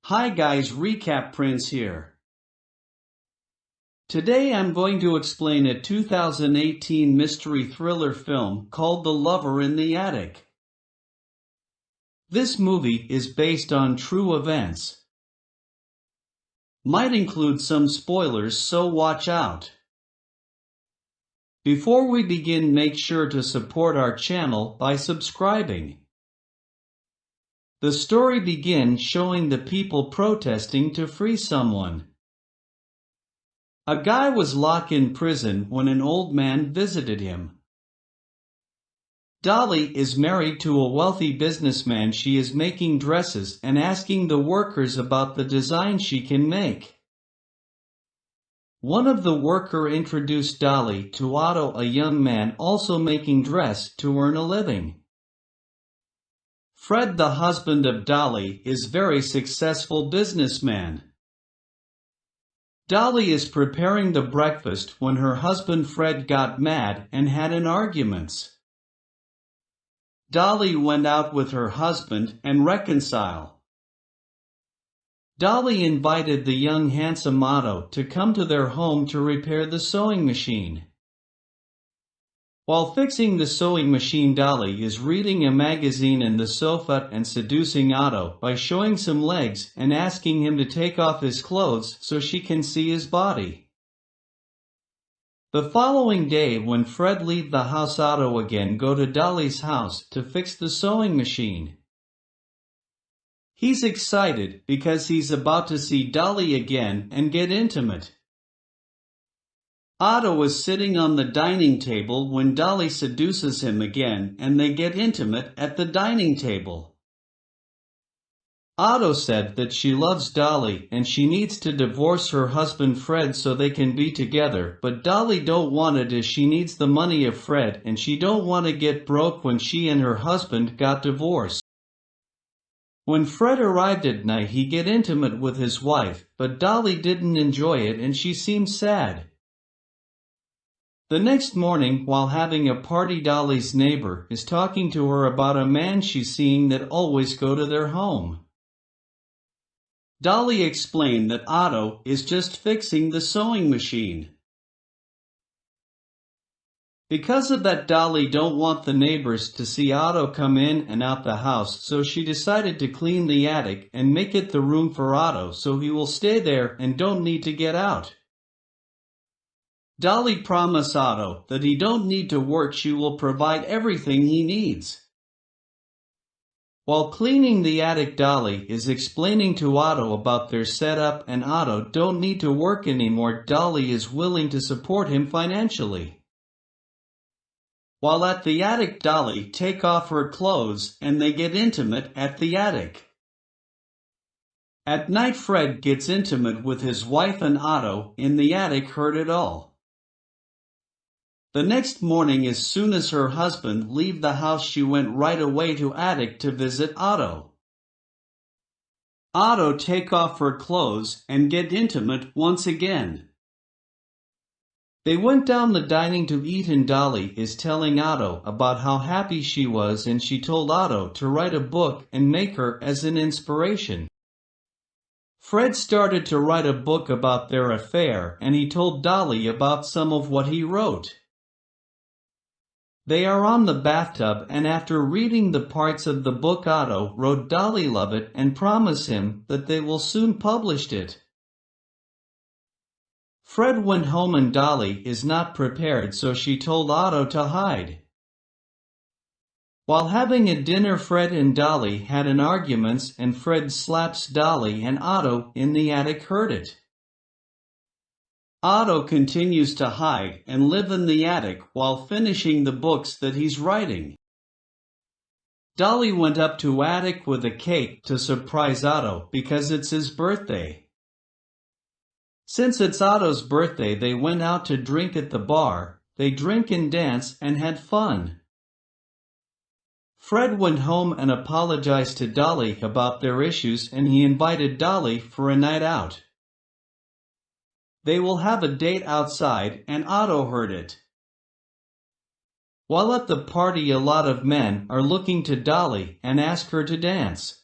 Hi guys, Recap Prince here. Today I'm going to explain a 2018 mystery thriller film called The Lover in the Attic. This movie is based on true events. Might include some spoilers, so watch out. Before we begin, make sure to support our channel by subscribing. The story begins showing the people protesting to free someone. A guy was locked in prison when an old man visited him. Dolly is married to a wealthy businessman. She is making dresses and asking the workers about the design she can make. One of the workers introduced Dolly to Otto, a young man also making dress to earn a living. Fred, the husband of Dolly, is very successful businessman. Dolly is preparing the breakfast when her husband Fred got mad and had an argument. Dolly went out with her husband and reconciled. Dolly invited the young handsome Otto to come to their home to repair the sewing machine. While fixing the sewing machine, Dolly is reading a magazine in the sofa and seducing Otto by showing some legs and asking him to take off his clothes so she can see his body. The following day, when Fred leaves the house, Otto again go to Dolly's house to fix the sewing machine. He's excited because he's about to see Dolly again and get intimate. Otto is sitting on the dining table when Dolly seduces him again and they get intimate at the dining table. Otto said that she loves Dolly and she needs to divorce her husband Fred so they can be together, but Dolly don't want it as she needs the money of Fred and she don't want to get broke when she and her husband got divorced. When Fred arrived at night, he get intimate with his wife, but Dolly didn't enjoy it and she seemed sad. The next morning, while having a party, Dolly's neighbor is talking to her about a man she's seeing that always go to their home. Dolly explained that Otto is just fixing the sewing machine. Because of that, Dolly don't want the neighbors to see Otto come in and out the house, so she decided to clean the attic and make it the room for Otto so he will stay there and don't need to get out. Dolly promised Otto that he don't need to work, she will provide everything he needs. While cleaning the attic, Dolly is explaining to Otto about their setup and Otto don't need to work anymore. Dolly is willing to support him financially. While at the attic, Dolly take off her clothes and they get intimate at the attic. At night, Fred gets intimate with his wife and Otto in the attic heard it all. The next morning, as soon as her husband leave the house, she went right away to attic to visit Otto. Otto take off her clothes and get intimate once again. They went down the dining to eat and Dolly is telling Otto about how happy she was and she told Otto to write a book and make her as an inspiration. Fred started to write a book about their affair and he told Dolly about some of what he wrote. They are on the bathtub and after reading the parts of the book Otto wrote, Dolly love it and promise him that they will soon publish it. Fred went home and Dolly is not prepared, so she told Otto to hide. While having a dinner, Fred and Dolly had an argument and Fred slaps Dolly and Otto in the attic heard it. Otto continues to hide and live in the attic while finishing the books that he's writing. Dolly went up to attic with a cake to surprise Otto because it's his birthday. Since it's Otto's birthday, they went out to drink at the bar. They drink and dance and had fun. Fred went home and apologized to Dolly about their issues and he invited Dolly for a night out. They will have a date outside and Otto heard it. While at the party, a lot of men are looking to Dolly and ask her to dance.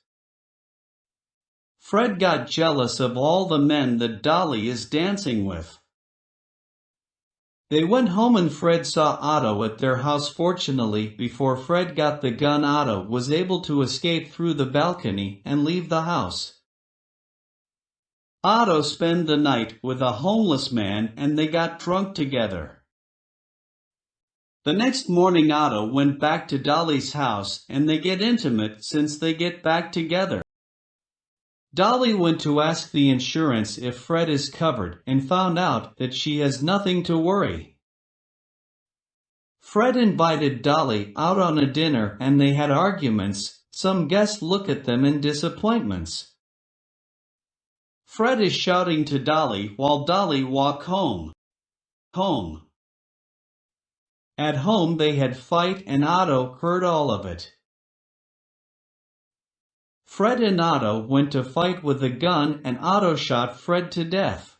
Fred got jealous of all the men that Dolly is dancing with. They went home and Fred saw Otto at their house. Fortunately, before Fred got the gun, Otto was able to escape through the balcony and leave the house. Otto spent the night with a homeless man and they got drunk together. The next morning Otto went back to Dolly's house and they get intimate since they get back together. Dolly went to ask the insurance if Fred is covered and found out that she has nothing to worry. Fred invited Dolly out on a dinner and they had arguments. Some guests look at them in disappointments. Fred is shouting to Dolly while Dolly walk home. At home they had fight and Otto heard all of it. Fred and Otto went to fight with a gun and Otto shot Fred to death.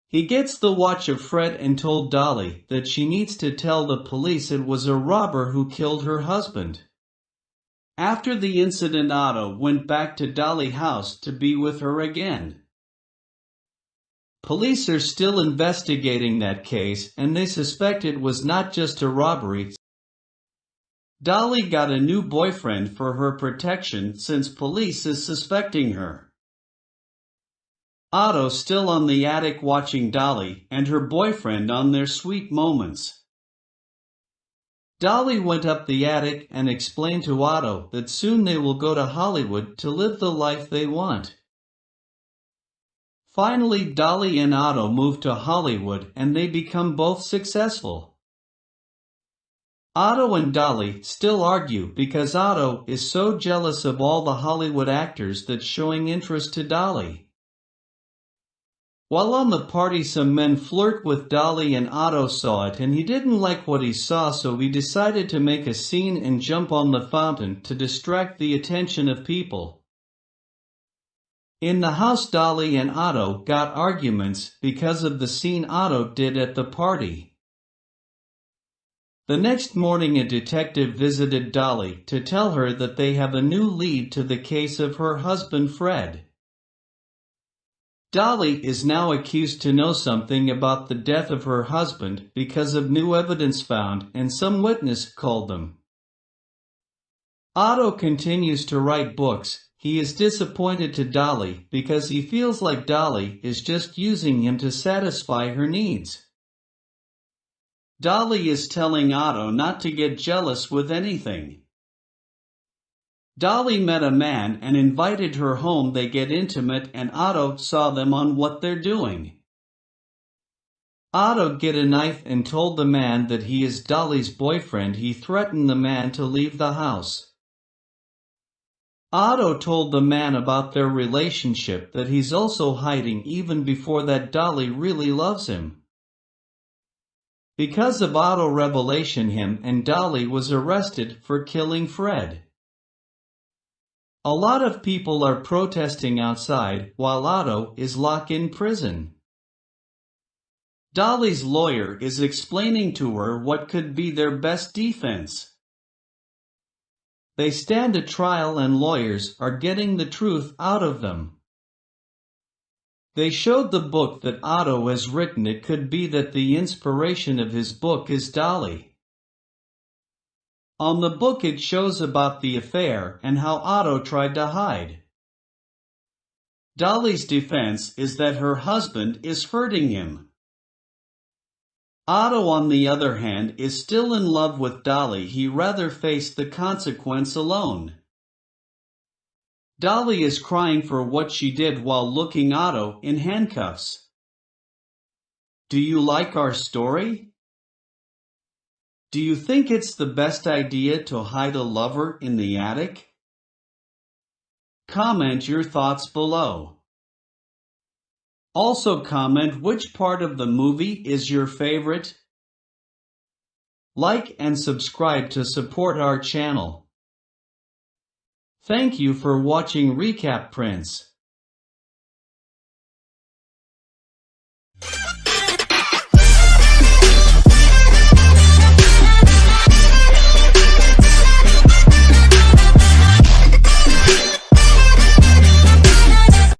He gets the watch of Fred and told Dolly that she needs to tell the police it was a robber who killed her husband. After the incident, Otto went back to Dolly's house to be with her again. Police are still investigating that case and they suspect it was not just a robbery. Dolly got a new boyfriend for her protection since police is suspecting her. Otto still on the attic watching Dolly and her boyfriend on their sweet moments. Dolly went up the attic and explained to Otto that soon they will go to Hollywood to live the life they want. Finally, Dolly and Otto move to Hollywood and they become both successful. Otto and Dolly still argue because Otto is so jealous of all the Hollywood actors that's showing interest to Dolly. While on the party, some men flirt with Dolly and Otto saw it and he didn't like what he saw, so he decided to make a scene and jump on the fountain to distract the attention of people. In the house, Dolly and Otto got arguments because of the scene Otto did at the party. The next morning a detective visited Dolly to tell her that they have a new lead to the case of her husband Fred. Dolly is now accused to know something about the death of her husband because of new evidence found and some witness called them. Otto continues to write books. He is disappointed to Dolly because he feels like Dolly is just using him to satisfy her needs. Dolly is telling Otto not to get jealous with anything. Dolly met a man and invited her home. They get intimate and Otto saw them on what they're doing. Otto get a knife and told the man that he is Dolly's boyfriend. He threatened the man to leave the house. Otto told the man about their relationship, that he's also hiding even before that Dolly really loves him. Because of Otto's revelation, him and Dolly was arrested for killing Fred. A lot of people are protesting outside while Otto is locked in prison. Dolly's lawyer is explaining to her what could be their best defense. They stand a trial and lawyers are getting the truth out of them. They showed the book that Otto has written. It could be that the inspiration of his book is Dolly. On the book it shows about the affair and how Otto tried to hide. Dolly's defense is that her husband is hurting him. Otto, on the other hand, is still in love with Dolly. He rather face the consequence alone. Dolly is crying for what she did while looking Otto in handcuffs. Do you like our story? Do you think it's the best idea to hide a lover in the attic? Comment your thoughts below. Also comment which part of the movie is your favorite. Like and subscribe to support our channel. Thank you for watching Recap Prince.